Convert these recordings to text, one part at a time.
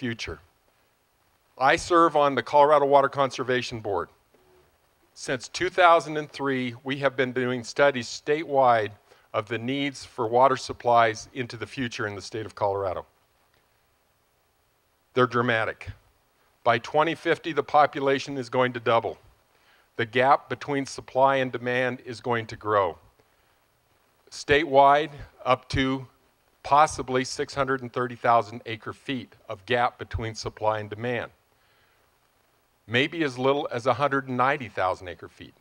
future. I serve on the Colorado Water Conservation Board. Since 2003, we have been doing studies statewide of the needs for water supplies into the future in the state of Colorado. They're dramatic. By 2050, the population is going to double. The gap between supply and demand is going to grow. Statewide, up to possibly 630,000 acre feet of gap between supply and demand. Maybe as little as 190,000 acre feet.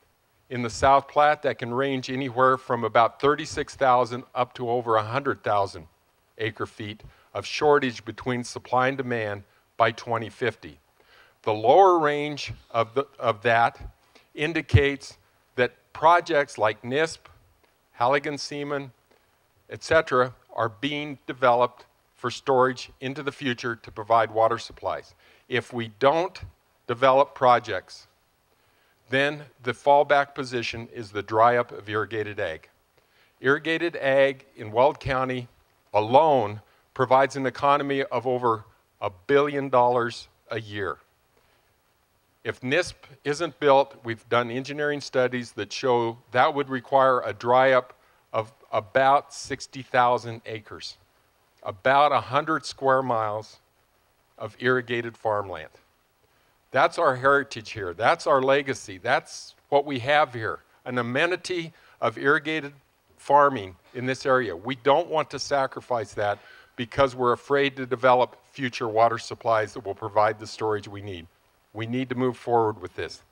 In the South Platte, that can range anywhere from about 36,000 up to over 100,000 acre feet of shortage between supply and demand by 2050. The lower range of that indicates that projects like NISP, Halligan-Seaman, etc., are being developed for storage into the future to provide water supplies. If we don't develop projects, then the fallback position is the dry up of irrigated ag. Irrigated ag in Weld County alone provides an economy of over $1 billion a year. If NISP isn't built, we've done engineering studies that show that would require a dry up of about 60,000 acres, about 100 square miles of irrigated farmland. That's our heritage here. That's our legacy. That's what we have here, an amenity of irrigated farming in this area. We don't want to sacrifice that because we're afraid to develop future water supplies that will provide the storage we need. We need to move forward with this.